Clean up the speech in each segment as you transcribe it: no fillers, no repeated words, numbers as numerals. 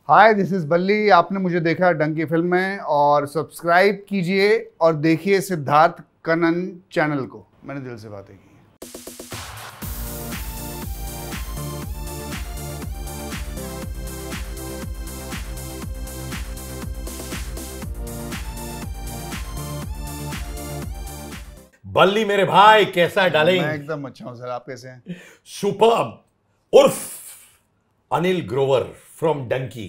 Hi, this is बल्ली। आपने मुझे देखा डंकी फिल्म में, और सब्सक्राइब कीजिए और देखिए सिद्धार्थ कनन चैनल को। मैंने दिल से बातें की। बल्ली मेरे भाई, कैसा है डार्लिंग? मैं एकदम अच्छा हूं सर, आप कैसे हैं? सुपर्ब। उर्फ अनिल ग्रोवर फ्रॉम डंकी।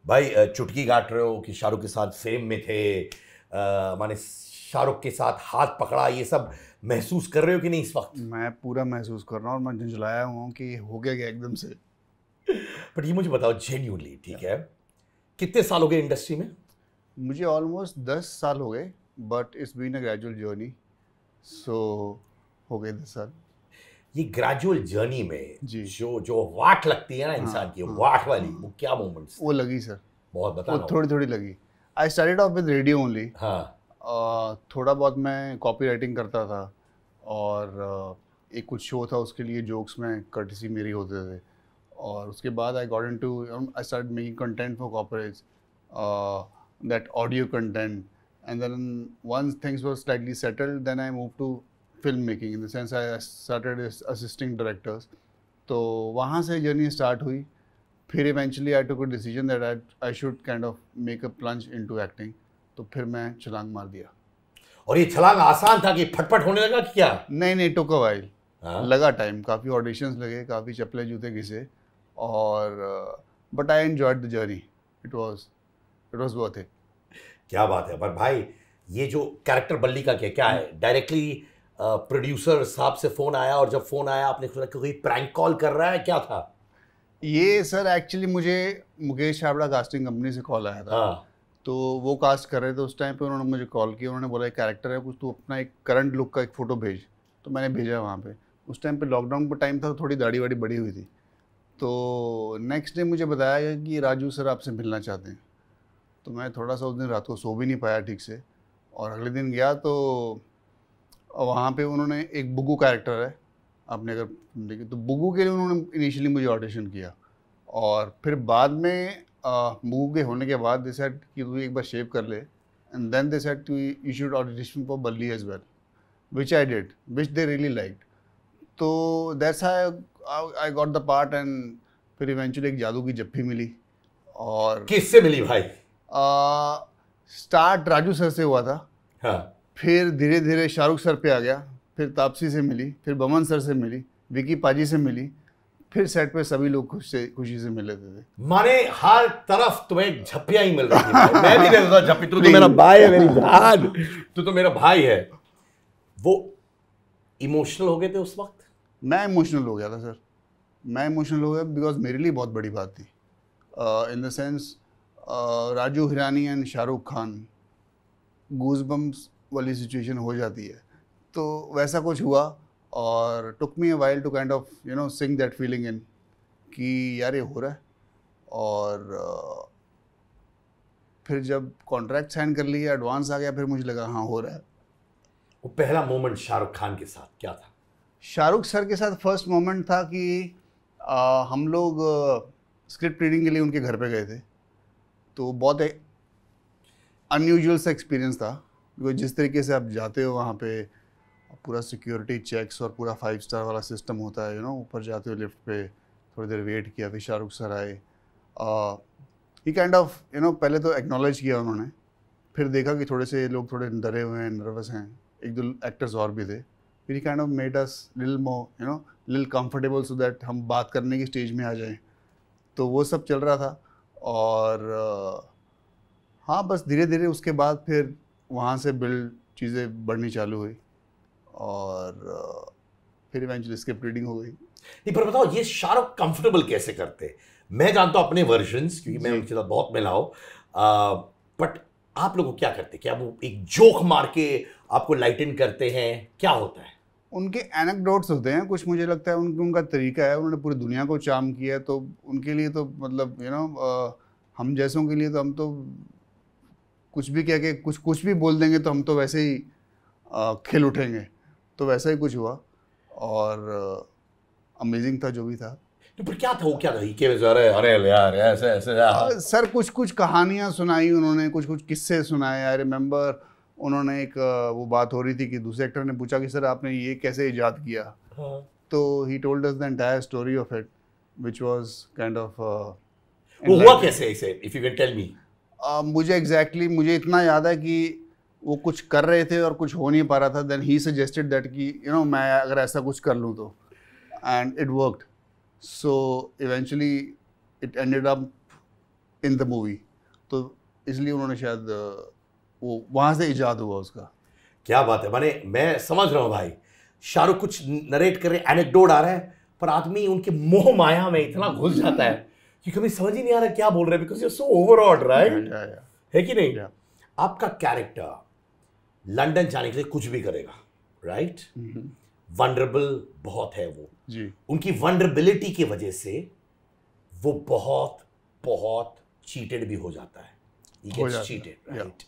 भाई चुटकी काट रहे हो कि शाहरुख के साथ फेम में थे, माने शाहरुख के साथ हाथ पकड़ा, ये सब महसूस कर रहे हो कि नहीं इस वक्त? मैं पूरा महसूस कर रहा हूँ और मैं झुंझलाया हुआ हूँ कि हो गया क्या एकदम से। बट ये मुझे बताओ जेन्युइनली, ठीक है, कितने साल हो गए इंडस्ट्री में? मुझे ऑलमोस्ट 10 साल हो गए, but it's been a gradual journey. So हो गए 10 साल। ये ग्रेजुअल जर्नी में जी। जो वाट लगती है ना इंसान की, वाट वाली, वो क्या मोमेंट्स? वो लगी सर, बहुत वो बताना। थोड़ी थोड़ी लगी। I started off with radio only. हाँ। थोड़ा बहुत मैं कॉपी राइटिंग करता था, और एक कुछ शो था, उसके लिए जोक्स में कर्टिसी मेरी होते थे। और उसके बाद I got into, I start making content for corporates, that audio content, and then once things were slightly settled, then I move to film making. In the sense I started assisting directors. तो वहाँ से journey start हुई। फिर eventually I took a decision that I should kind of make a plunge into acting. तो फिर मैं छलांग मार दिया। और ये छलांग आसान था कि फटफट होने लगा कि क्या? नहीं, टुक अ वाइल। हाँ? लगा टाइम, काफ़ी ऑडिशंस लगे, काफ़ी चप्पले जूते घिसे, और but I enjoyed the journey. It was worth it. क्या बात है। पर भाई, ये जो कैरेक्टर बल्ली का क्या है, डायरेक्टली प्रोड्यूसर साहब से फोन आया, और जब फोन आया आपने सोचा कि कोई प्रैंक कॉल कर रहा है, क्या था? ये सर एक्चुअली मुझे मुकेश छाबड़ा कास्टिंग कंपनी से कॉल आया था। हाँ। तो वो कास्ट कर रहे थे उस टाइम पे, उन्होंने मुझे कॉल किया। उन्होंने बोला एक कैरेक्टर है कुछ, तू अपना एक करंट लुक का एक फ़ोटो भेज। तो मैंने भेजा वहाँ पे। उस टाइम पे लॉकडाउन का टाइम था, तो थोड़ी दाढ़ी वाड़ी बड़ी हुई थी। तो नेक्स्ट डे मुझे बताया गया कि राजू सर आपसे मिलना चाहते हैं। तो मैं थोड़ा सा उस दिन रात को सो भी नहीं पाया ठीक से, और अगले दिन गया तो वहाँ पे उन्होंने एक बुग्गू कैरेक्टर है, आपने अगर देखिए तो, बुग्गू के लिए उन्होंने इनिशियली मुझे ऑडिशन किया। और फिर बाद में बुग्गू के होने के बाद दे सेड कि तू एक बार शेव कर ले, and then they said to you should audition for Balli as well, which I did, which they really liked. तो that's I got the part. And फिर इवेंचुअली एक जादू की जप्फी मिली। और किससे मिली भाई? स्टार्ट राजू सर से हुआ था। हाँ। फिर धीरे धीरे शाहरुख सर पे आ गया, फिर तापसी से मिली, फिर बमन सर से मिली, विकी पाजी से मिली, फिर सेट पे सभी लोग खुशी से मिल लेते थे। माने हर तरफ तुम्हें झप्पियां ही मिल रही थी भाई। मैं भी देता था झप्पी। तू तो मेरा भाई है, मेरी जान, तू तो मेरा भाई है। वो इमोशनल हो गए थे उस वक्त? मैं इमोशनल हो गया था सर, मैं इमोशनल हो गया बिकॉज मेरे लिए बहुत बड़ी बात थी। In the sense Raju Hirani and Shahrukh Khan, goosebumps वाली सिचुएशन हो जाती है। तो वैसा कुछ हुआ, और took me a while to kind of sink that feeling in, कि यार ये हो रहा है। और फिर जब कॉन्ट्रैक्ट साइन कर लिया, एडवांस आ गया, फिर मुझे लगा हाँ हो रहा है। वो पहला मोमेंट शाहरुख खान के साथ क्या था? शाहरुख सर के साथ फर्स्ट मोमेंट था कि हम लोग स्क्रिप्ट रीडिंग के लिए उनके घर पे गए थे। तो बहुत एक अनयूजुअल सा एक्सपीरियंस था, बिकॉज जिस तरीके से आप जाते हो वहाँ पे, पूरा सिक्योरिटी चेक्स और पूरा 5 स्टार वाला सिस्टम होता है, ऊपर जाते हो लिफ्ट पे, थोड़ी देर वेट किया, फिर शाहरुख सर आए। ही काइंड ऑफ पहले तो एक्नॉलेज किया उन्होंने, फिर देखा कि थोड़े से लोग थोड़े डरे हुए हैं, नर्वस हैं, एक दो एक्टर्स और भी थे। फिर he kind of made us little more little comfortable, so that हम बात करने की स्टेज में आ जाएं। तो वो सब चल रहा था। और हाँ, बस धीरे धीरे उसके बाद फिर वहाँ से बिल्ड चीज़ें बढ़नी चालू हुई, और फिर इवेंचुअली स्क्रिप्ट रीडिंग हो गई। नहीं, पर बताओ, ये शाहरुख कंफर्टेबल कैसे करते? मैं जानता हूं अपने वर्जन्स, क्योंकि मैं उनके साथ बहुत मिला हूं, बट आप लोग क्या करते? क्या वो एक जोक मार के आपको लाइटन करते हैं? क्या होता है? उनके एनेक्डोट्स होते हैं कुछ, मुझे लगता है उनका तरीका है, उन्होंने पूरी दुनिया को चार्म किया है। तो उनके लिए तो मतलब हम जैसों के लिए तो, हम तो कुछ भी कह के कुछ भी बोल देंगे, तो हम तो वैसे ही खिल उठेंगे। तो वैसा ही कुछ हुआ, और अमेजिंग था जो भी था। तो फिर क्या था, वो क्या था? ही केम अरे अरे यार ऐसे ऐसे सर कुछ कुछ कहानियाँ सुनाई उन्होंने, कुछ कुछ किस्से सुनाए। आई रिमेम्बर उन्होंने एक वो बात हो रही थी कि दूसरे एक्टर ने पूछा कि सर आपने ये कैसे इजाद किया, तो he told us the entire story of it which was kind of वो हुआ कैसे इसे, if you can tell me? मुझे मुझे इतना याद है कि वो कुछ कर रहे थे और कुछ हो नहीं पा रहा था, देन ही सजेस्टेड दैट कि मैं अगर ऐसा कुछ कर लूँ तो, and it worked, so eventually it ended up in the movie. तो इसलिए उन्होंने शायद वो वहाँ से इजाद हुआ उसका। क्या बात है, माने मैं समझ रहा हूँ भाई, शाहरुख कुछ नरेट कर रहे, एनेक्डोट आ रहा है, पर आदमी उनके मोह माया में इतना घुस जाता है कि कभी समझ ही नहीं आ रहा क्या बोल रहे हैं, because you are so overawed, right? है कि नहीं? आपका कैरेक्टर लंदन जाने के लिए कुछ भी करेगा, राइट? वनरेबल बहुत है वो जी। उनकी वनरेबिलिटी की वजह से वो बहुत बहुत चीटेड भी हो जाता है। He gets cheated, right?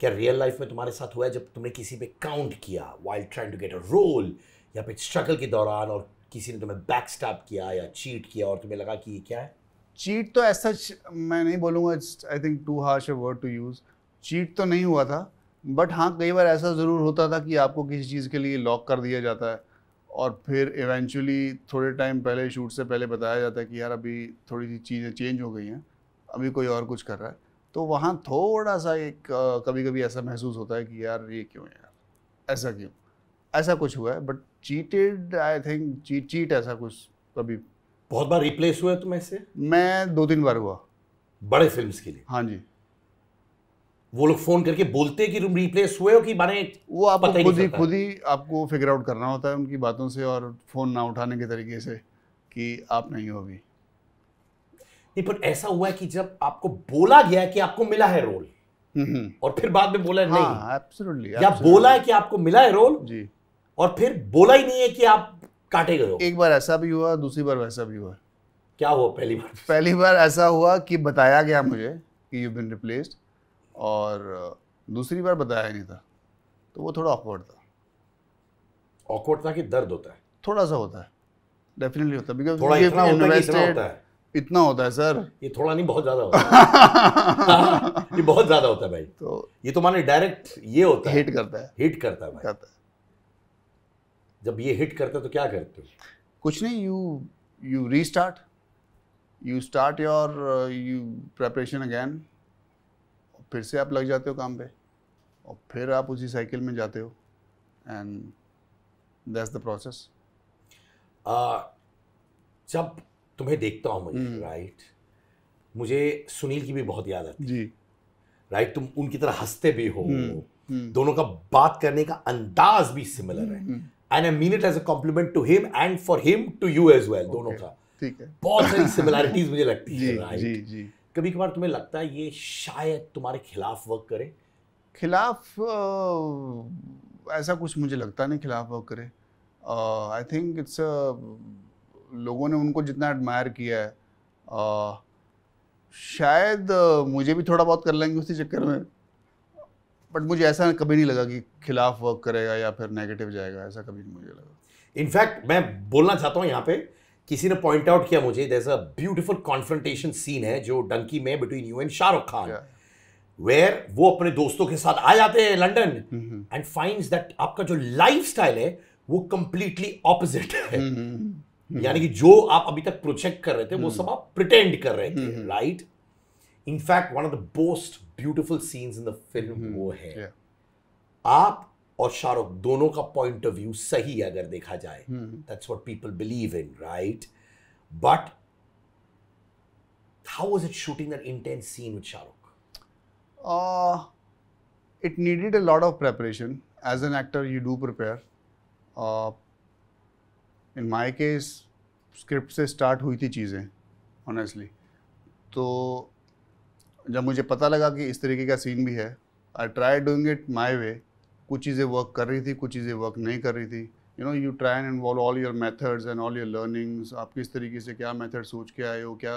क्या रियल लाइफ में तुम्हारे साथ हुआ है जब तुमने किसी पे काउंट किया while trying to get a role, या फिर स्ट्रगल के दौरान और किसी ने तुम्हें बैकस्टैब किया या चीट किया और तुम्हें लगा कि ये क्या है? चीट तो ऐसा मैं नहीं बोलूँगा, I think too harsh a word to use. Cheat तो नहीं हुआ था, बट हाँ कई बार ऐसा ज़रूर होता था कि आपको किसी चीज़ के लिए लॉक कर दिया जाता है और फिर इवेंचुअली थोड़े टाइम पहले, शूट से पहले बताया जाता है कि यार अभी थोड़ी सी चीज़ें चेंज हो गई हैं, अभी कोई और कुछ कर रहा है। तो वहाँ थोड़ा सा एक कभी कभी ऐसा महसूस होता है कि यार ये क्यों यार, ऐसा क्यों, ऐसा कुछ हुआ है। But cheated, I think cheat ऐसा कुछ कभी। बहुत बार रिप्लेस हुआ है तुम ऐसे? मैं 2-3 बार हुआ बड़े फिल्म्स के लिए। हाँ जी। वो लोग फोन करके बोलते हैं कि तुम रिप्लेस हुए हो कि माने वो आपको खुद ही आपको फिगर आउट करना होता है उनकी बातों से और फोन ना उठाने के तरीके से कि आप नहीं हो अभी। नहीं, पर ऐसा हुआ है कि जब आपको बोला गया कि आपको मिला है रोल और फिर बाद में बोला है नहीं? हाँ, एब्सोल्युटली। या बोला है कि आपको मिला है रोल जी, और फिर बोला ही नहीं है कि आप काटे गए हो? एक बार ऐसा भी हुआ, दूसरी बार वैसा भी हुआ। क्या हुआ पहली बार? पहली बार ऐसा हुआ कि बताया गया मुझे कि यू बीन रिप्लेस्ड, और दूसरी बार बताया नहीं था, तो वो थोड़ा ऑकवर्ड था। ऑकवर्ड था कि दर्द होता है? थोड़ा सा होता है, डेफिनेटली होता है, बिकॉज़ थोड़ा इतना होता है, इतना होता है, इतना होता है सर। ये थोड़ा नहीं, बहुत ज्यादा होता है। ये बहुत ज्यादा होता है भाई। तो ये तो माने डायरेक्ट ये होता है, हिट करता है, हिट करता है भाई। करता है। जब ये हिट करता है तो क्या करते हो? कुछ नहीं, you restart, you start your preparation again, फिर से आप लग जाते हो काम पे और फिर आप उसी साइकिल में जाते हो, एंड दैट्स द प्रोसेस। जब तुम्हें देखता हूँ मुझे, राइट, मुझे सुनील की भी बहुत याद आती है जी, राइट? तुम उनकी तरह हंसते भी हो, दोनों का बात करने का अंदाज भी सिमिलर है, and I mean it as a compliment to him and for him to you as well. दोनों का ठीक है, बहुत सारी सिमिलैरिटीज मुझे लगती है, जी राइट? जी जी। कभी कभार तुम्हें लगता है ये शायद तुम्हारे खिलाफ वर्क करे? खिलाफ ऐसा कुछ मुझे लगता नहीं खिलाफ वर्क करे। आई थिंक इट्स लोगों ने उनको जितना एडमायर किया है, शायद मुझे भी थोड़ा बहुत कर लेंगे उसी चक्कर में, बट मुझे ऐसा कभी नहीं लगा कि खिलाफ वर्क करेगा या फिर नेगेटिव जाएगा, ऐसा कभी नहीं मुझे लगा। इनफैक्ट मैं बोलना चाहता हूँ यहाँ पे, किसी ने पॉइंट आउट किया मुझे, there is a beautiful confrontation scene है जो डंकी में between you and Shahrukh Khan, where वो अपने दोस्तों के साथ आ जाते हैं लंदन एंड फाइंड्स दैट आपका जो लाइफस्टाइल है वो कंप्लीटली ऑपोजिट है। यानी कि जो आप अभी तक प्रोजेक्ट कर रहे थे वो सब आप प्रिटेंड कर रहे थे, right? In fact one of the most beautiful scenes in the film वो है आप और शाहरुख दोनों का पॉइंट ऑफ व्यू सही है अगर देखा जाए, that's what people believe in, right? But how was it shooting that intense scene with Shahrukh? It needed a lot of preparation. As an actor, you do prepare. In my case, script से start हुई थी चीज़ें, honestly. तो जब मुझे पता लगा कि इस तरीके का सीन भी है, I try doing it my way. कुछ चीज़ें वर्क कर रही थी, कुछ चीज़ें वर्क नहीं कर रही थी। You know, you try and involve all your methods and all your learnings. आप किस तरीके से क्या मेथड सोच के आए हो, क्या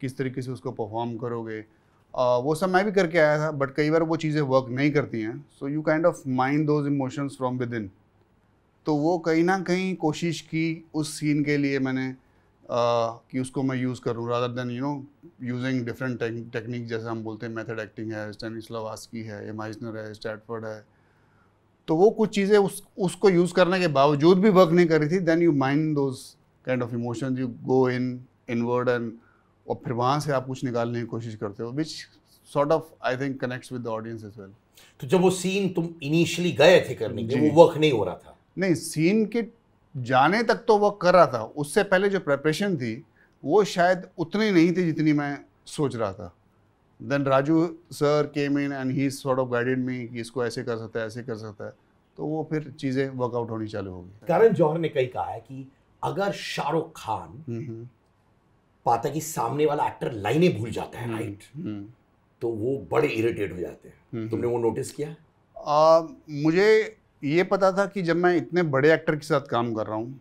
किस तरीके से उसको परफॉर्म करोगे, वो सब मैं भी करके आया था। बट कई बार वो चीज़ें वर्क नहीं करती हैं, so you kind of mind those emotions from with in. तो वो कहीं ना कहीं कोशिश की उस सीन के लिए मैंने कि उसको मैं यूज़ करूँ rather than using different technique, जैसे हम बोलते हैं मेथड एक्टिंग है, स्टेनिस्लावस्की है, या माइसनर है, स्टैटफोर्ड है। तो वो कुछ चीज़ें उसको यूज़ करने के बावजूद भी वर्क नहीं कर रही थी। Then you mind those kind of emotions, you go inward and और फिर वहाँ से आप कुछ निकालने की कोशिश करते हो, which sort of I think connects with the audience as well. तो जब वो सीन तुम इनिशियली गए थे करने के, वो वर्क नहीं हो रहा था? नहीं, सीन के जाने तक तो वर्क कर रहा था, उससे पहले जो प्रिपरेशन थी वो शायद उतनी नहीं थी जितनी मैं सोच रहा था। Then Raju sir came in and he sort of guided me कि इसको ऐसे कर सकता है, ऐसे कर सकता है, तो वो फिर चीज़ें वर्कआउट होनी चालू हो गई। करण जौहर ने कई कहा है कि अगर शाहरुख खान पाता कि सामने वाला एक्टर लाइनें भूल जाता है, राइट, तो वो बड़े इरिटेट हो जाते हैं। तुमने वो नोटिस किया? मुझे ये पता था कि जब मैं इतने बड़े एक्टर के साथ काम कर रहा हूँ,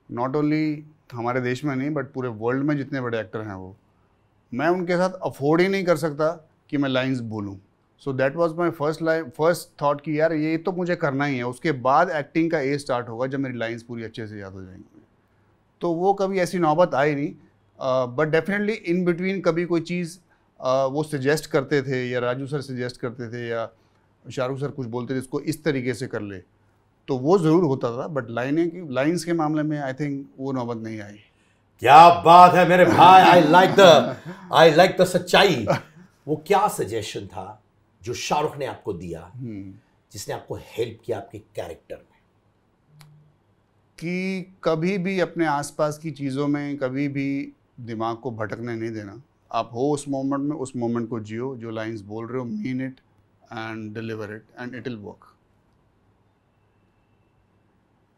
नॉट ओनली हमारे देश में नहीं बट पूरे वर्ल्ड में जितने बड़े एक्टर हैं वो, मैं उनके साथ अफोर्ड ही नहीं कर सकता कि मैं लाइंस बोलूँ। सो that was my first thought कि यार ये तो मुझे करना ही है, उसके बाद एक्टिंग का ए स्टार्ट होगा जब मेरी लाइंस पूरी अच्छे से याद हो जाएंगी। तो वो कभी ऐसी नौबत आई नहीं, बट डेफिनेटली इन बिटवीन कभी कोई चीज़ वो सजेस्ट करते थे, या राजू सर सजेस्ट करते थे, या शाहरुख सर कुछ बोलते थे इसको इस तरीके से कर ले, तो वो ज़रूर होता था। बट लाइंस के मामले में आई थिंक वो नौबत नहीं आई। क्या बात है मेरे भाई, आई लाइक द सच्चाई। वो क्या सजेशन था जो शाहरुख ने आपको दिया, जिसने आपको हेल्प किया आपके कैरेक्टर में? कि कभी भी अपने आसपास की चीज़ों में कभी भी दिमाग को भटकने नहीं देना। आप हो उस मोमेंट में, उस मोमेंट को जियो, जो लाइंस बोल रहे हो mean it and deliver it and it will work.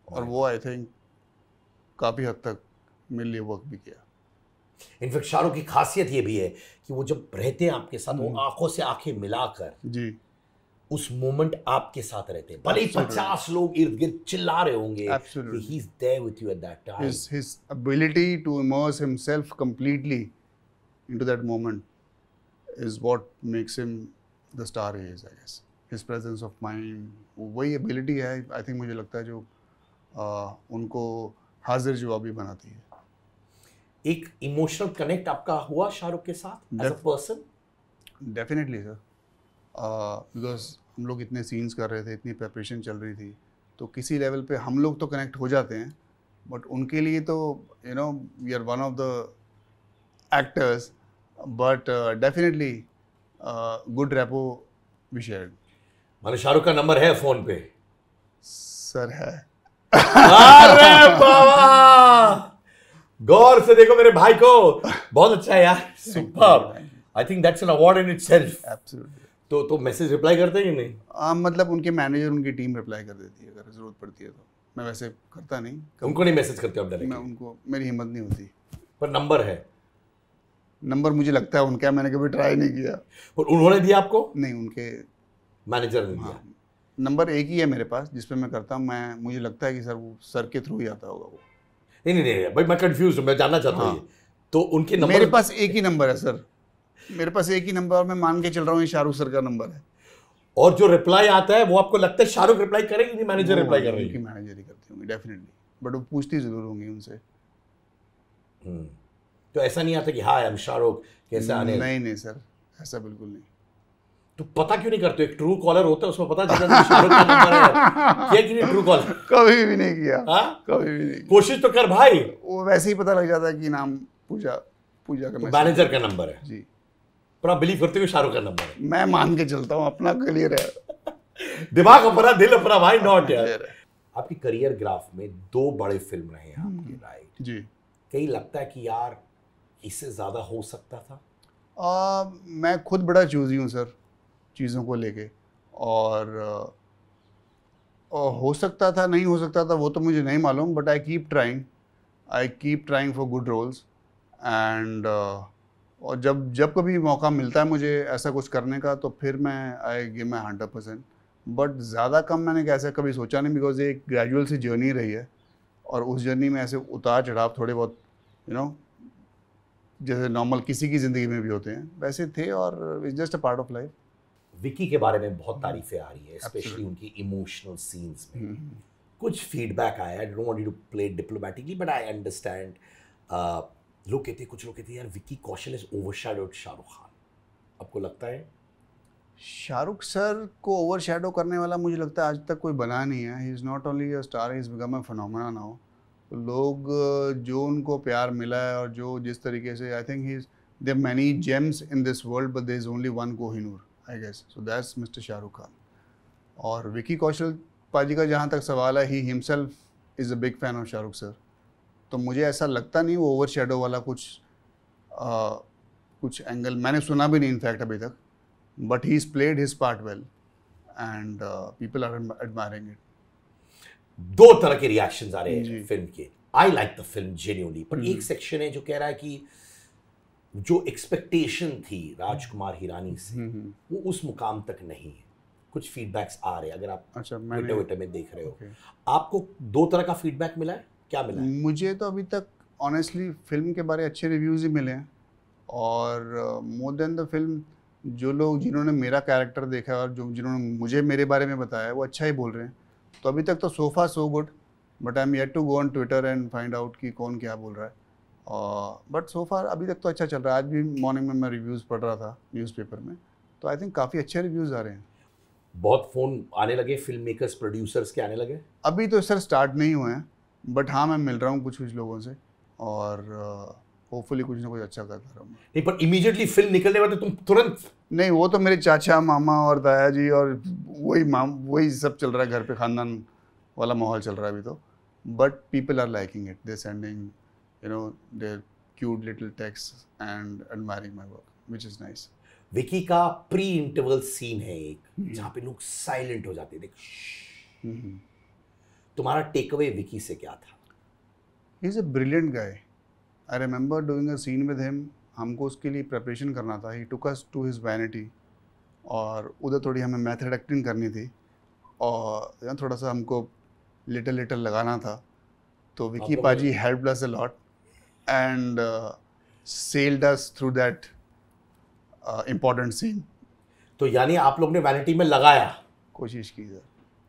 और वो आई थिंक काफ़ी हद तक मेरे लिए वर्क भी किया। इनफैक्ट शाहरुख की खासियत ये भी है कि वो जब रहते हैं आपके साथ, वो आंखों से आंखें मिलाकर जी उस मोमेंट आपके साथ रहते हैं, भले ही 50 लोग इर्द गिर्द चिल्ला रहे होंगे, he is there with you at that time. His ability to immerse himself completely into that moment is what makes him the star he is, I guess. His presence of mind, वही ability है I think, मुझे लगता है जो उनको हाजिर जवाबी बनाती है। एक इमोशनल कनेक्ट आपका हुआ शाहरुख के साथ as a person? Definitely sir, because हम लोग इतने सीन्स कर रहे थे, इतनी प्रिपरेशन चल रही थी, तो किसी लेवल पे हम लोग तो कनेक्ट हो जाते हैं, बट उनके लिए तो we are one of the actors, but definitely good rapport we shared. माने शाहरुख का नंबर है फोन पे? सर है। अरे बाबा, गौर से देखो मेरे भाई को, बहुत अच्छा है यार, superb. I think that's an award in itself. Absolutely. तो मैसेज रिप्लाई करते हैं कि नहीं? मतलब उनके मैनेजर, उनकी टीम रिप्लाई कर देती है अगर ज़रूरत पड़ती है, तो मैं वैसे करता नहीं। उनको नहीं मैसेज करते आप मैं डायरेक्टली? उनको, मेरी हिम्मत नहीं होती। पर नंबर है? नंबर मुझे लगता है उनका, मैंने कभी ट्राई नहीं किया। और उन्होंने दिया आपको? नहीं, उनके मैनेजर ने दिया? हाँ, नंबर एक ही है मेरे पास जिस पे मैं करता हूँ। मुझे लगता है कि सर वो सर के थ्रू ही आता होगा वो। नहीं भाई, मैं कंफ्यूज हूँ, मैं जानना चाहता हूँ। तो उनके नंबर मेरे पास एक ही नंबर है सर, मेरे पास एक ही नंबर, और मैं मान के चल रहा हूँ ये शाहरुख सर का नंबर है। और जो रिप्लाई आता है वो आपको लगता है शाहरुख रिप्लाई करेंगे कि मैनेजर रिप्लाई कर रही है? मैनेजर ही करती होंगी डेफिनेटली, बट वो पूछती जरूर होंगी उनसे। तो ऐसा नहीं आता कि हाय आई एम शाहरुख, कैसे आने? नहीं सर, ऐसा बिल्कुल नहीं। तो पता क्यों नहीं करते? एक ट्रू कॉलर होता है, उसमें पता चलता है शाहरुख का नंबर है। किया कि नहीं ट्रू कॉलर? कभी भी नहीं किया। कभी भी नहीं। कोशिश तो कर भाई। वो वैसे ही पता लग जाता है कि नाम पूजा का तो मैनेजर का नंबर है जी। पर आप बिलीव करते हो शाहरुख का नंबर है? मैं मान के चलता हूँ, अपना क्लियर है। दिमाग अपना, दिल अपना भाई, नॉट यार। आपकी करियर ग्राफ में 2 बड़े फिल्म रहे हैं आपके, राइट जी। कहीं लगता है कि यार इससे ज्यादा हो सकता था? मैं खुद बड़ा चूजी हूँ सर चीज़ों को लेके, और हो सकता था, नहीं हो सकता था, वो तो मुझे नहीं मालूम, but I keep trying for good roles and और जब कभी मौका मिलता है मुझे ऐसा कुछ करने का, तो फिर मैं आई गिव माई 100%। बट ज़्यादा कम मैंने कैसे कभी सोचा नहीं, बिकॉज ये एक ग्रेजुअल सी जर्नी रही है, और उस जर्नी में ऐसे उतार चढ़ाव थोड़े बहुत जैसे नॉर्मल किसी की ज़िंदगी में भी होते हैं वैसे थे, और it's just a part of life. Vicky के बारे में बहुत तारीफें आ रही है, स्पेशली उनकी इमोशनल सीन्स में। कुछ फीडबैक आया, I don't want you to play diplomatically, but I understand लोग कहते हैं, कुछ लोग कहते हैं यार विकी कौशल इज ओवरशैडोड शाहरुख खान, आपको लगता है? शाहरुख सर को ओवरशैडो करने वाला मुझे लगता है आज तक कोई बना नहीं है. ही is not only a star, he is become a phenomena now. तो लोग जो उनको प्यार मिला है और जो जिस तरीके से, I think he is, there many gems in this world but there is only one Kohinoor, I guess. So that's mister Shahrukh Khan. और विकी कौशल पाजी का जहाँ तक सवाल है, he himself is a big fan of Shahrukh sir. तो मुझे ऐसा लगता नहीं वो ओवरशैडो वाला कुछ एंगल मैंने सुना भी नहीं इनफैक्ट अभी तक. But he is played his part well and people are admiring it. दो तरह के रिएक्शंस आ रहे हैं जी. फिल्म के. I like the film genuinely, पर एक सेक्शन है जो कह रहा है कि जो एक्सपेक्टेशन थी राजकुमार हिरानी से वो उस मुकाम तक नहीं है. कुछ फीडबैक्स आ रहे हैं, अगर आप अच्छा, ट्विटर में देख रहे हो. Okay. आपको दो तरह का फीडबैक मिला है, क्या मिला है? मुझे तो अभी तक ऑनेस्टली फिल्म के बारे अच्छे रिव्यूज़ ही मिले हैं. और मोर देन द फिल्म, जो लोग जिन्होंने मेरा कैरेक्टर देखा और जो जिन्होंने मुझे मेरे बारे में बताया वो अच्छा ही बोल रहे हैं. तो अभी तक तो so far so good, but I am yet to go on Twitter and find out कि कौन क्या बोल रहा है. बट सो फार अभी तक तो अच्छा चल रहा है. आज भी मॉर्निंग में मैं रिव्यूज़ पढ़ रहा था न्यूज़पेपर में, तो आई थिंक काफ़ी अच्छे रिव्यूज़ आ रहे हैं. बहुत फ़ोन आने लगे फिल्म मेकर्स, प्रोड्यूसर्स के आने लगे? अभी तो सर स्टार्ट नहीं हुए हैं, बट हाँ मैं मिल रहा हूँ कुछ लोगों से और होपफुली कुछ ना कुछ अच्छा करता रहूँगा. नहीं, पर इमीडिएटली फिल्म निकलने वाले तुम तुरंत? नहीं, वो तो मेरे चाचा मामा और ताया जी और वही सब चल रहा है घर पे, खानदान वाला माहौल चल रहा है अभी तो. But people are liking it, they sending their cute little text and admiring my work, which is nice. Vicky का प्री इंटरवल सीन है एक, जहाँ पे लोग साइलेंट हो जाते हैं. देख, तुम्हारा टेक अवे विकी से क्या था? He is a brilliant guy. I remember doing a scene with him. हमको उसके लिए प्रिपरेशन करना था. He took us to his vanity और उधर थोड़ी हमें मेथड एक्टिंग करनी थी और थोड़ा सा हमको लिटिल लगाना था. तो Vicky paaji helped us a lot and sailed us through that important scene. तो यानी आप लोग ने वैनिटी में लगाया? कोशिश की सर.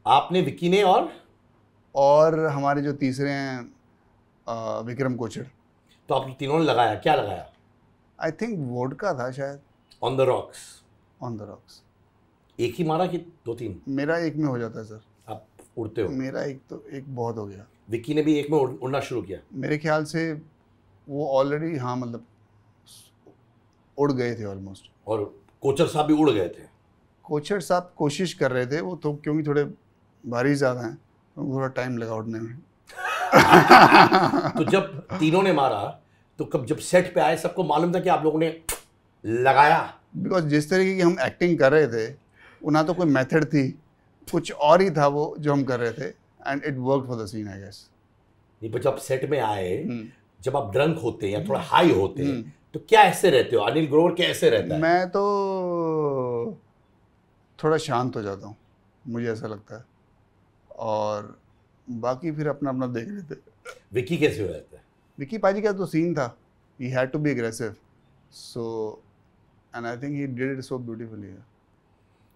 आपने, विकी ने, और हमारे जो तीसरे हैं विक्रम कोचर. तो आप तीनों ने लगाया? क्या लगाया? आई थिंक वोडका था शायद. On the rocks? On the rocks. एक ही मारा कि दो तीन? मेरा एक में हो जाता है सर. आप उड़ते हो? मेरा एक बहुत हो गया. विकी ने भी एक में उड़ना शुरू किया? मेरे ख्याल से वो ऑलरेडी, हाँ मतलब उड़ गए थे ऑलमोस्ट. और कोचर साहब भी उड़ गए थे? कोचर साहब कोशिश कर रहे थे, वो तो क्योंकि थोड़े भारी ज़्यादा हैं, तो थोड़ा टाइम लगा उड़ने में. तो जब तीनों ने मारा तो कब जब सेट पे आए सबको मालूम था कि आप लोगों ने लगाया? बिकॉज जिस तरीके की हम एक्टिंग कर रहे थे वो ना तो कोई मेथड थी, कुछ और ही था वो जो हम कर रहे थे. And it work for the scene I guess. नहीं, पर जब सेट में आए, जब आप ड्रंक होते हैं या थोड़ा हाई होते हैं, तो क्या ऐसे रहते हो? अनिल ग्रोवर कैसे रहता है? मैं तो थोड़ा शांत हो जाता हूँ, मुझे ऐसा लगता है. और बाकी फिर अपना अपना देख लेते. विकी कैसे हो रहता है? विकी पाजी का तो सीन था, he had to be aggressive, so and I think he did it so beautifully.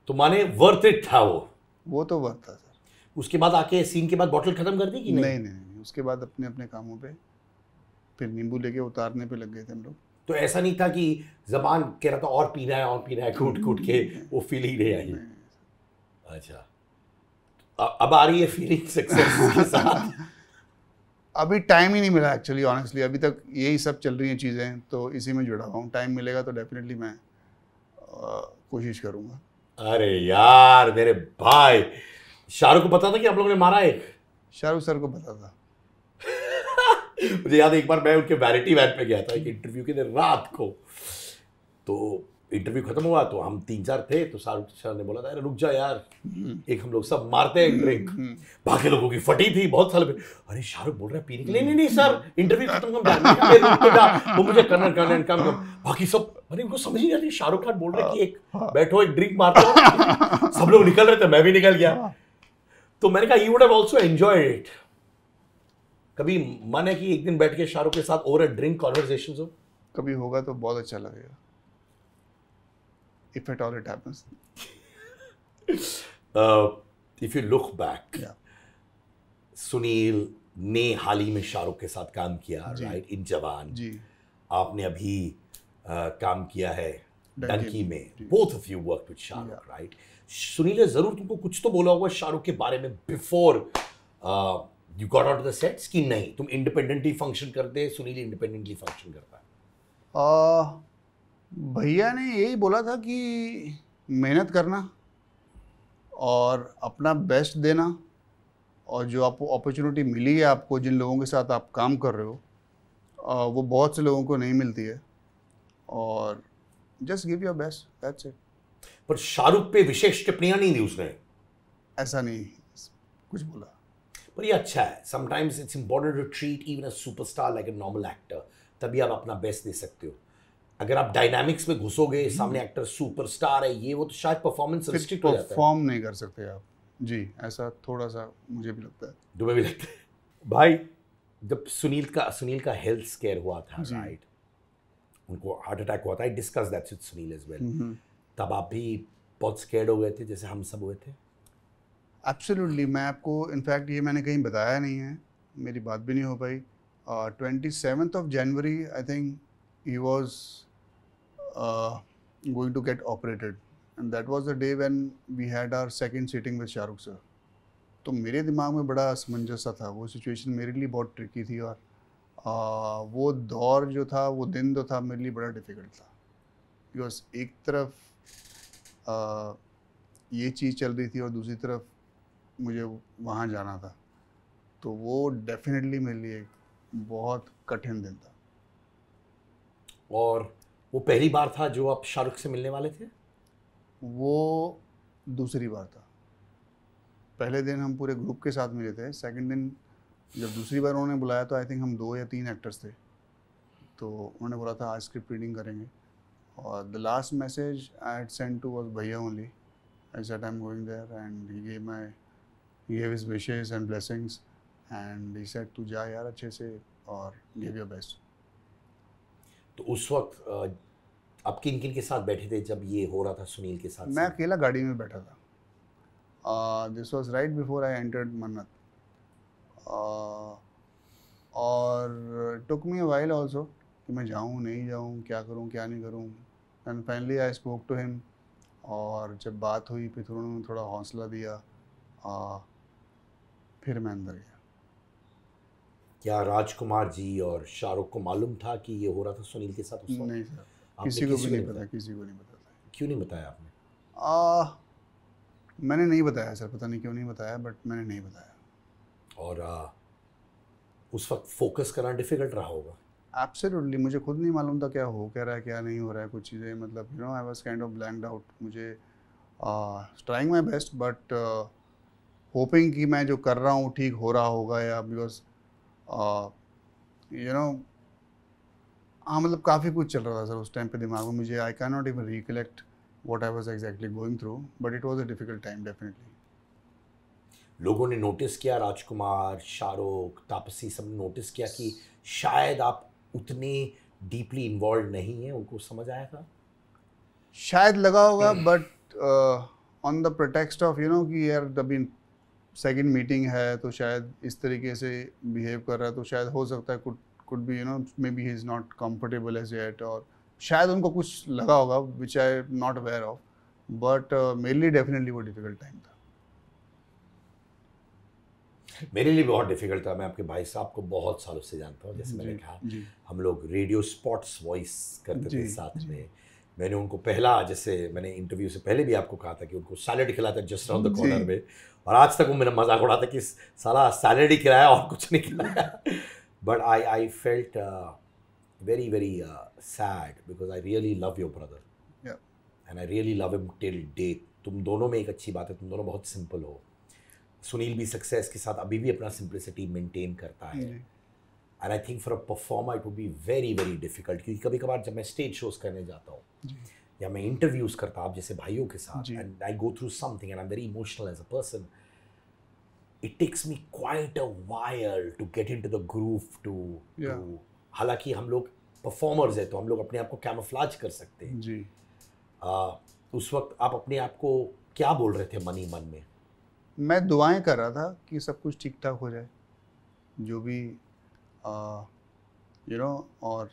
तो माने वर्थ इट था वो तो वर्थ था सर. उसके बाद आके सीन के बाद बॉटल खत्म कर दी कि नहीं? नहीं, उसके बाद अपने अपने कामों पे फिर नींबू लेके उतारने पे लग गए थे हम लोग. तो ऐसा नहीं था कि जबान कह रहा था और पीना है कूट कूट के, वो फील ही नहीं आई? अच्छा, अब आ रही है फीलिंग सक्सेस के साथ? अभी टाइम ही नहीं मिला एक्चुअली, ऑनेस्टली. अभी तक यही सब चल रही हैं चीज़ें, तो इसी में जुड़ा हुआ हूँ. टाइम मिलेगा तो डेफिनेटली मैं कोशिश करूँगा. अरे यार मेरे भाई, शाहरुख को पता था कि आप लोगों ने मारा एक? शाहरुख सर को पता था. मुझे याद है एक बार मैं उनके वैनिटी वैन पे गया था एक इंटरव्यू के दिन रात को. तो इंटरव्यू खत्म हुआ तो हम 3-4 थे, तो शाहरुख सर ने बोला था अरे रुक जा यार, एक हम लोग सब मारते हैं एक ड्रिंक. बाकी लोगों की फटी थी बहुत साल में. अरे शाहरुख बोल रहा है पीने के लिए? नहीं सर, इंटरव्यू खत्म कर, वो मुझे करना. बाकी सब, अरे उनको समझ ही नहीं आती. शाहरुख खान बोल रहे कि एक बैठो एक ड्रिंक मारते हो. सब लोग निकल रहे थे, मैं भी निकल गया. तो मैंने कहा you would have also enjoyed it. कभी मन है कि एक दिन बैठ के शाहरुख के साथ ओवर अ ड्रिंक कॉन्वर्सेशंस हो? कभी होगा तो बहुत अच्छा लगेगा. If at all it happens. If you look back, Yeah. Sunil ने हाल ही में शाहरुख के साथ काम किया, राइट, इन जवान. जी. आपने अभी काम किया है डंकी में, जी। Both of you work with Shahrukh, right? Sunil ने जरूर तुमको कुछ तो बोला होगा शाहरुख के बारे में before you got out the sets, कि नहीं तुम इंडिपेंडेंटली फंक्शन करते, सुनील इंडिपेंडेंटली फंक्शन करता है? भैया ने यही बोला था कि मेहनत करना और अपना बेस्ट देना, और जो आपको अपॉर्चुनिटी मिली है, आपको जिन लोगों के साथ आप काम कर रहे हो, वो बहुत से लोगों को नहीं मिलती है, और just give your best, that's it. पर शाहरुख पे विशेष टिप्पणियां नहीं दी उसने? ऐसा नहीं कुछ बोला। पर ये अच्छा है, sometimes it's important to treat even a superstar like a normal actor, तभी आप अपना बेस्ट दे सकते हो। अगर आप डायनामिक्स में घुसोगे, सामने एक्टर सुपरस्टार है ये वो, तो शायद परफॉर्मेंस रिस्ट्रिक्ट हो जाता है, परफॉर्म नहीं कर सकते आप जी, ऐसा थोड़ा सा मुझे भी लगता है। तुम्हें भी लगता है? भाई जब सुनील का हेल्थ स्केयर हुआ था, राइट, उनको हार्ट अटैक हुआ था, I discuss that with Sunil as well, तब आप भी बहुत स्केयर्ड हो गए थे जैसे हम सब हुए थे? एब्सोल्युटली। मैं आपको इनफैक्ट ये मैंने कहीं बताया नहीं है, मेरी बात भी नहीं हो पाई। 27th of January I think he was going to get operated, and that was the day when we had our second sitting with Shahrukh sir. तो मेरे दिमाग में बड़ा असमंजस सा था, वो सिचुएशन मेरे लिए बहुत ट्रिकी थी, और वो दौर जो था, वो दिन जो था मेरे लिए बड़ा डिफ़िकल्ट था, बिकॉज एक तरफ ये चीज़ चल रही थी और दूसरी तरफ मुझे वहाँ जाना था, तो वो डेफिनेटली मेरे लिए एक बहुत कठिन दिन था। और वो पहली बार था जो आप शाहरुख से मिलने वाले थे? वो दूसरी बार था। पहले दिन हम पूरे ग्रुप के साथ मिले थे, सेकंड दिन जब दूसरी बार उन्होंने बुलाया तो आई थिंक हम 2 या 3 एक्टर्स थे, तो उन्होंने बोला था आज स्क्रिप्ट रीडिंग करेंगे, और the last message I had sent to was भैया only. I said I am going there, and he gave his wishes and blessings, and he said तू जा यार अच्छे से और गिव योर बेस्ट। तो उस वक्त आप किन किन के साथ बैठे थे जब ये हो रहा था सुनील के साथ? मैं अकेला गाड़ी में बैठा था। This was right before I entered मन्नत, और took me a while also कि मैं जाऊँ नहीं जाऊँ, क्या करूँ क्या नहीं करूँ, and finally I spoke to him, और जब बात हुई फिर उन्होंने थोड़ा हौसला दिया, फिर मैं अंदर गया। क्या राजकुमार जी और शाहरुख को मालूम था कि ये हो रहा था सुनील के साथ उस वक्त? नहीं सर, आपने किसी को भी नहीं बताया? पता, किसी को नहीं पता था। क्यों नहीं बताया आपने? मैंने नहीं बताया सर, पता नहीं क्यों नहीं बताया, बट मैंने नहीं बताया। और उस वक्त फोकस करना डिफिकल्ट रहा होगा? एब्सोल्युटली, मुझे खुद नहीं मालूम था क्या हो क्या रहा है, क्या नहीं हो रहा है, कुछ चीज़ें मतलब you know I was kind of blanked out. मुझे trying my best, but hoping कि मैं जो कर रहा हूँ ठीक हो रहा होगा, या बिकॉज यू नो हाँ मतलब काफ़ी कुछ चल रहा था सर उस टाइम पे दिमाग में मुझे। I can not even recollect what I was exactly going through, but it was a difficult time definitely. लोगों ने नोटिस किया, राजकुमार, शाहरुख, तापसी, सब ने नोटिस किया कि शायद आप उतने डीपली इन्वॉल्व नहीं हैं? उनको समझ आया था? शायद लगा होगा, but on the pretext of you know कि यार अभी सेकंड मीटिंग है तो शायद इस तरीके से बिहेव कर रहा है, तो शायद हो सकता है could be you know maybe he is not comfortable as yet, और शायद उनको कुछ लगा होगा which I not aware of, but मेरे लिए डेफिनेटली वो डिफिकल्ट टाइम था। मेरे लिए बहुत डिफिकल्ट था। मैं आपके भाई साहब को बहुत सालों से जानता हूँ, जैसे मैंने कहा हम लोग रेडियो स्पॉट्स वॉइस करते थे साथ में। मैंने उनको पहला, जैसे मैंने इंटरव्यू से पहले भी आपको कहा था कि उनको सैलड खिलाता जस्ट राउंड द कॉर्नर में, और आज तक वो मेरा मजाक उड़ाता कि साला सैलड ही खिलाया और कुछ नहीं खिलाया। But I felt very very sad because I really love your brother, and I really love him till date. तुम दोनों में एक अच्छी बात है, तुम दोनों बहुत सिंपल हो। सुनील भी सक्सेस के साथ अभी भी अपना सिंपलिसिटी मेंटेन करता है, and I think for a performer it would be very very difficult, क्योंकि कभी कभार जब मैं स्टेज शोज करने जाता हूँ या मैं इंटरव्यूज करता हूँ आप जैसे भाइयों के साथ, and I go through something and I am very emotional as a person, it takes me quite a while to get into the groove to हालांकि हम लोग परफॉर्मर्स हैं तो हम लोग अपने आप को कैमोफ्लेज कर सकते हैं जी। उस वक्त आप अपने आप को क्या बोल रहे थे मन ही मन में? मैं दुआएं कर रहा था कि सब कुछ ठीक ठाक हो जाए, जो भी यू नो, और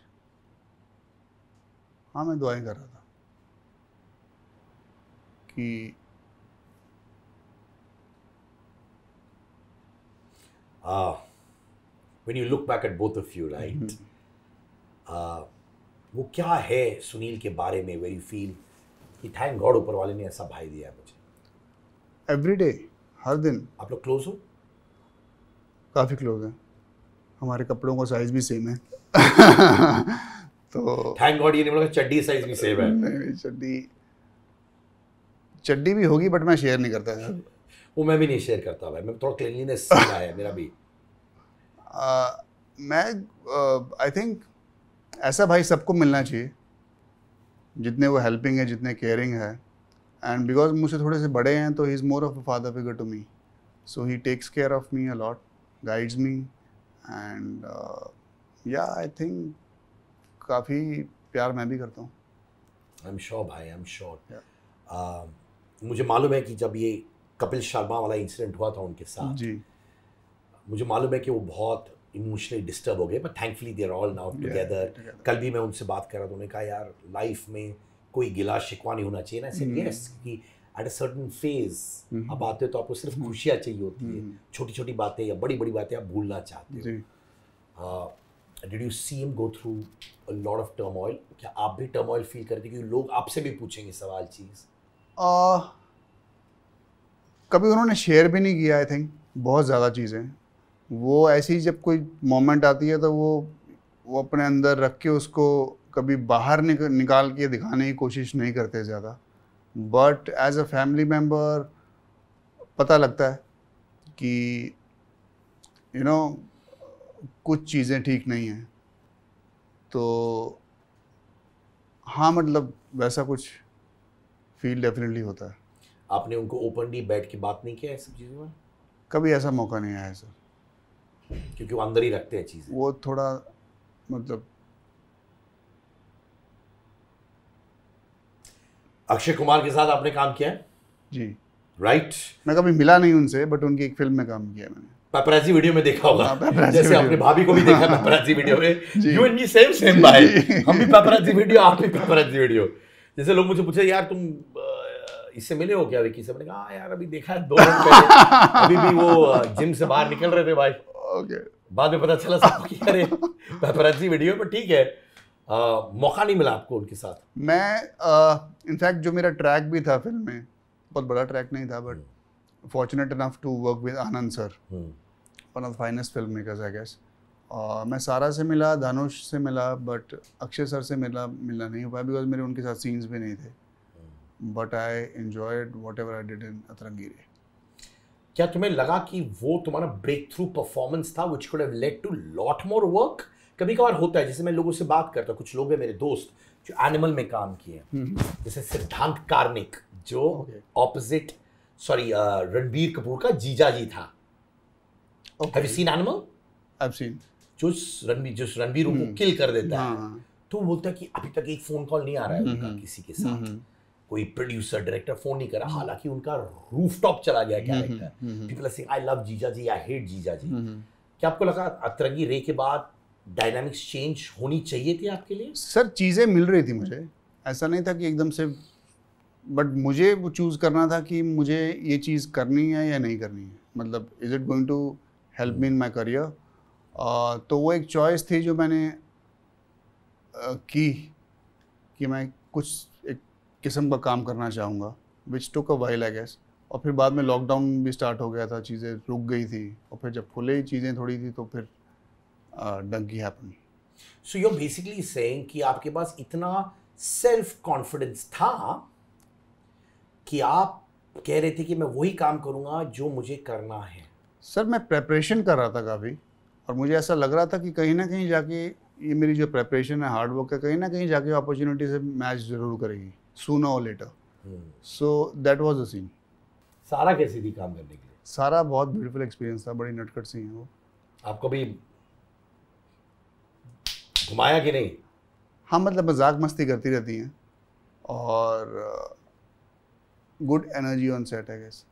हाँ, मैं दुआएं कर रहा था कि when you look back at both of you, right? वो क्या है सुनील के बारे में where you feel कि थैंक गॉड ऊपर वाले ने ऐसा भाई दिया है मुझे? एवरी डे, हर दिन। आप लोग क्लोज हो? काफ़ी क्लोज हैं, हमारे कपड़ों का साइज भी सेम है। तो थैंक गॉड ये नहीं बोला चड्डी साइज भी सेम है। नहीं, चड्डी भी होगी बट मैं शेयर नहीं करता यार। वो मैं भी नहीं शेयर करता भाई, मैं थोड़ा क्लीनलीनेस सीखा है मेरा भी। मैं आई थिंक ऐसा भाई सबको मिलना चाहिए, जितने वो हेल्पिंग है, जितने केयरिंग है। एंड बिकॉज मुझसे थोड़े से बड़े हैं तो he is more of a father figure to me, so he takes care of me a lot, guides me and yeah I think काफ़ी प्यार मैं भी करता हूँ। आई एम श्योर भाई, आई एम श्योर। मुझे मालूम है कि जब ये कपिल शर्मा वाला इंसिडेंट हुआ था उनके साथ जी, मुझे मालूम है कि वो बहुत इमोशनली डिस्टर्ब हो गए, but thankfully they are all now together. कल भी मैं उनसे बात कर रहा था, उन्होंने कहा यार लाइफ में कोई गिला शिकवा नहीं होना चाहिए ना। ऐसे यस कि एट अ सर्टेन फेज आप आते हो तो आपको सिर्फ खुशियाँ चाहिए होती है, छोटी छोटी बातें या बड़ी बड़ी बातें आप भूलना चाहते हो। Did you see him go through a lot of turmoil? क्या आप भी टर्मोइल फील करते? क्योंकि लोग आपसे भी पूछेंगे सवाल चीज़। कभी उन्होंने शेयर भी नहीं किया आई थिंक बहुत ज़्यादा चीज़ें। वो ऐसी जब कोई मोमेंट आती है तो वो अपने अंदर रख के उसको कभी बाहर निकाल के दिखाने की कोशिश नहीं करते ज़्यादा। But as a family member पता लगता है कि यू नो कुछ चीज़ें ठीक नहीं हैं। तो हाँ, मतलब वैसा कुछ फील डेफिनेटली होता है। आपने उनको ओपनली बैठ के बात नहीं किया है सब चीज़ों में? कभी ऐसा मौका नहीं आया सर, क्योंकि वो अंदर ही रखते हैं चीज़ें। वो थोड़ा मतलब अक्षय कुमार के साथ आपने काम किया है? जी, राइट। मैं कभी मिला नहीं उनसे बट उनकी एक फिल्म में काम किया मैंने। पेपराजी वीडियो में देखा होगा। paparazzi जैसे वीडियो अपने भाभी को भी देखा पेपराजी वीडियो में। जी। यू एंड मी सेम भाई। हम भी पेपराजी वीडियो, आप भी पेपराजी वीडियो। जैसे लोग मुझे पूछे यार तुम इससे मिले हो क्या विकी से? मैंने कहा हाँ यार अभी देखा है 2 दिन पहले, अभी भी वो जिम से बाहर निकल रहे थे भाई। ओके, बाद में पता चला सबको कि अरे पेपराजी वीडियो, पर ठीक है। मौका नहीं मिला आपको उनके साथ? मैं इनफैक्ट जो मेरा ट्रैक भी था फिल्म में, बहुत बड़ा ट्रैक नहीं था but fortunate enough to work with Anand sir, one of the finest film makers I guess. मैं सारा से मिला, धनुष से मिला, बट अक्षय सर से मिलना नहीं हो पाया बिकॉज मेरे उनके साथ सीन्स भी नहीं थे। But I enjoyed whatever I did in Atrangi Re. क्या तुम्हें लगा कि वो तुम्हारा ब्रेक थ्रू परफॉर्मेंस था which could have led to lot more work? कभी कभार होता है, जैसे मैं लोगों से बात करता हूँ, कुछ लोग हैं मेरे दोस्त जो एनिमल में काम किए हैं, जैसे सिद्धांत कार्निक जो ऑपोजिट रणबीर कपूर का जीजा जी था। Have you seen animal? I have seen. जो रणबीर को किल कर देता है, हाँ। तो वो बोलता है कि अभी तक एक फोन कॉल नहीं आ रहा है उनका किसी के साथ, कोई प्रोड्यूसर डायरेक्टर फोन नहीं कर रहा, हालांकि उनका रूफटॉप चला गया character. People are saying I love Jija ji, I hate जीजा जी। क्या आपको लगा अतरंगी रे के बाद डायनामिक्स चेंज होनी चाहिए थी आपके लिए? सर चीज़ें मिल रही थी मुझे, ऐसा नहीं था कि एकदम से, बट मुझे वो चूज़ करना था कि मुझे ये चीज़ करनी है या नहीं करनी है, मतलब is it going to help me in my career. तो वो एक चॉइस थी जो मैंने की कि मैं कुछ एक किस्म का काम करना चाहूँगा, विच टुक अ व्हाइल आई गेस। और फिर बाद में लॉकडाउन भी स्टार्ट हो गया था, चीज़ें रुक गई थी, और फिर जब खुले ही चीज़ें थोड़ी थी तो फिर Dunki happen. So you are basically saying कि आपके पास इतना सेल्फ कॉन्फिडेंस था कि आप कह रहे थे कि मैं वही काम करूँगा जो मुझे करना है। सर मैं प्रेपरेशन कर रहा था काफ़ी, और मुझे ऐसा लग रहा था कि कहीं ना कहीं जाके ये मेरी जो प्रेपरेशन है, हार्ड वर्क है, कहीं ना कहीं जाके अपॉर्चुनिटी से मैच जरूर करेगी, सूनर और later. So that was the scene. Sara कैसी थी काम करने के लिए? सारा बहुत ब्यूटीफुल एक्सपीरियंस था, बड़ी नटखट सी है वो। आपको भी घुमाया कि नहीं? हाँ, मतलब मजाक मस्ती करती रहती हैं और good energy on set I guess.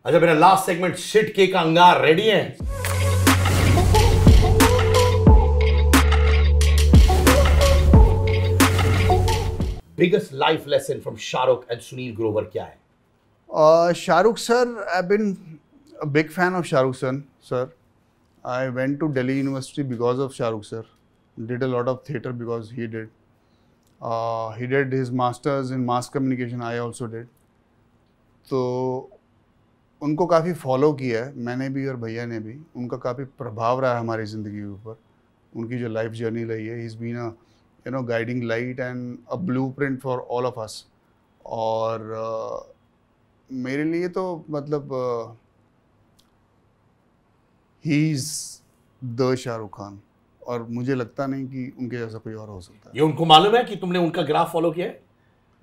अच्छा, मेरा लास्ट सेगमेंट शिट के का अंगार रेडी है? biggest life lesson from Shahrukh and Sunil Grover क्या है? Shahrukh sir, I've been a big fan of Shahrukh sir. I went to Delhi University because of Shahrukh sir. Did a lot of theatre because he did. He did his masters in mass communication. I also did. तो उनको काफ़ी follow किया है मैंने भी और भैया ने भी. उनका काफ़ी प्रभाव रहा है हमारी ज़िंदगी के ऊपर. उनकी जो लाइफ जर्नी रही है, he's been a guiding light and a blueprint for all of us. और मेरे लिए तो मतलब he is the Shahrukh Khan, और मुझे लगता नहीं कि उनके जैसा कोई और हो सकता है. ये उनको मालूम है कि तुमने उनका ग्राफ फॉलो किया है?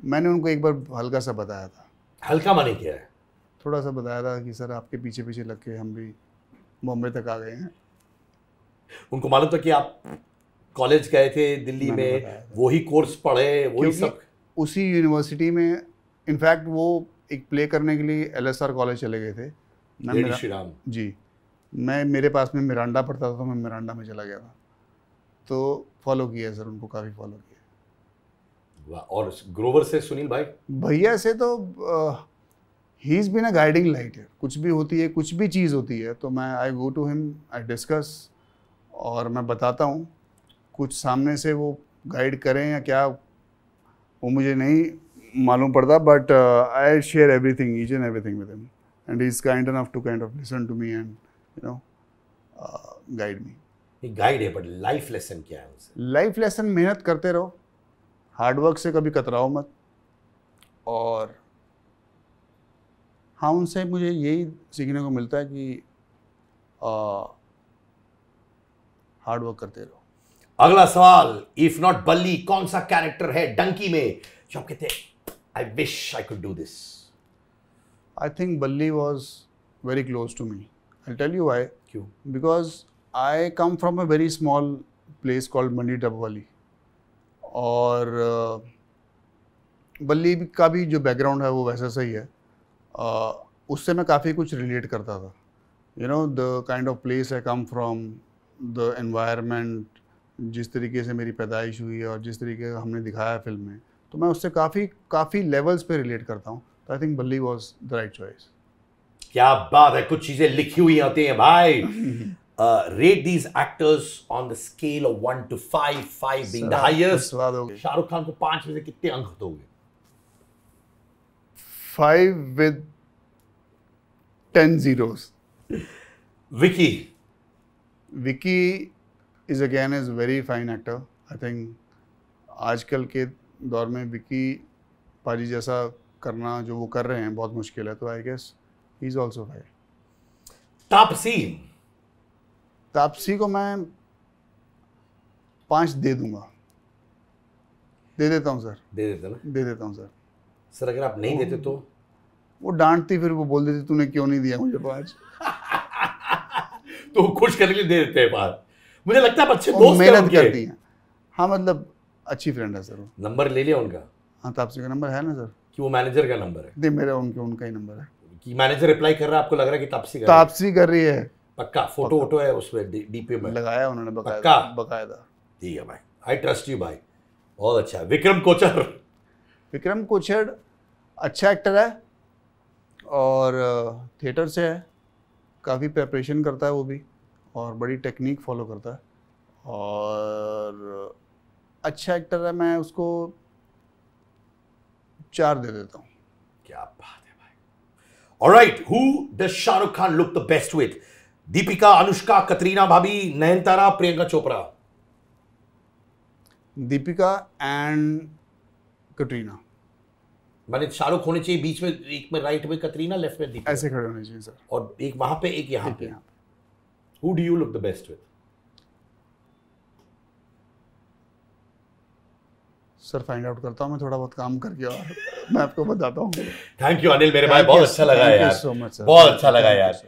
मैंने उनको एक बार हल्का सा बताया था. हल्का माने किया है? थोड़ा सा बताया था कि सर आपके पीछे पीछे लग के हम भी बॉम्बे तक आ गए हैं. उनको मालूम था कि आप कॉलेज गए थे दिल्ली में, वही कोर्स पढ़े, वही सब? उसी यूनिवर्सिटी में इनफैक्ट वो एक प्ले करने के लिए LSR कॉलेज चले गए थे. श्री राम जी, मैं मेरे पास में मिरांडा पढ़ता था तो मैं मिरांडा में चला गया था. तो फॉलो किया सर, उनको काफ़ी फॉलो किया. और ग्रोवर से सुनील भाई? भैया से तो he is been a guiding light है. कुछ भी होती है, कुछ भी चीज़ होती है तो मैं I go to him, I discuss और मैं बताता हूँ. कुछ सामने से वो गाइड करें या क्या वो मुझे नहीं मालूम पड़ता, but I share everything, each and everything with him, and he is kind enough to kind of listen to me and you know guide me. Guide है, बट लाइफ लेसन क्या है उनसे? लाइफ लेसन मेहनत करते रहो, hard work से कभी कतराओ मत. और हाँ, उनसे मुझे यही सीखने को मिलता है कि हार्डवर्क करते रहो. अगला सवाल, इफ नॉट बल्ली, कौन सा कैरेक्टर है डंकी में जो आप कहते हैं I wish I could do this? I think Balli was very close to me. I tell you why. क्यों? Because I come from a very small place called Mandi Dabwali, और बल्ली का भी जो बैकग्राउंड है वो वैसा सही है. उससे मैं काफ़ी कुछ रिलेट करता था. You know the kind of place I come from, the environment, जिस तरीके से मेरी पैदाइश हुई है और जिस तरीके का हमने दिखाया फिल्म में, तो मैं उससे काफ़ी लेवल्स पे रिलेट करता हूँ. तो आई think Balli was the right choice. क्या बात है, कुछ चीजें लिखी हुई होती हैं भाई. Rate these actors on the scale of 1 to 5, 5 being the highest. Shahrukh Khan को 5 में से कितने अंक दोगे? 5 with 10 zeros. Vicky is again is very fine actor. I think आजकल के दौर में विकी पाजी जैसा करना जो वो कर रहे हैं बहुत मुश्किल है. तो I guess he is also fine. Taapsee को मैं 5 दे दूंगा. दे देता हूँ सर. दे देता ना? दे देता हूँ सर. सर अगर आप नहीं देते तो? वो डांटती, फिर वो बोल देती तूने क्यों नहीं दिया मुझे 5. तो खुश करने के लिए दे देते हैं 5. मुझे लगता है अच्छे दोस्त मेहनत करती हैं. हाँ मतलब अच्छी फ्रेंड है सर. वो नंबर ले लिया उनका? हाँ, तापसी का नंबर है ना सर. कि वो मैनेजर का नंबर है? नहीं, मेरा उनका ही नंबर है. कि मैनेजर रिप्लाई कर रहा है, आपको लग रहा है कि तापसी कर रही है? पक्का फोटो वोटो है उसमें डीपी में लगाया उन्होंने बकायदा. ठीक है भाई, आई ट्रस्ट यू भाई. बहुत अच्छा. विक्रम कोचर अच्छा एक्टर है और थिएटर से है. काफ़ी प्रिपरेशन करता है वो भी, और बड़ी टेक्निक फॉलो करता है, और अच्छा एक्टर है. मैं उसको 4 दे देता हूँ. क्या बात है भाई. Alright, who does Shahrukh Khan look the best with? Deepika, Anushka, Katrina भाभी, नयनतारा, प्रियंका चोपड़ा? दीपिका एंड कटरीना. माने शाहरुख होने चाहिए बीच में, एक में राइट में कतरीना, लेफ्ट में दीपिका, ऐसे खड़े होने चाहिए सर. और एक वहां पे, एक यहाँ पे. Who do you look the best with? Sir find out करता हूँ मैं थोड़ा बहुत काम करके, और मैं आपको बताता हूँ. थैंक यू अनिल मेरे भाई, बहुत अच्छा लगा यार. सो मच सर, बहुत अच्छा लगा यार.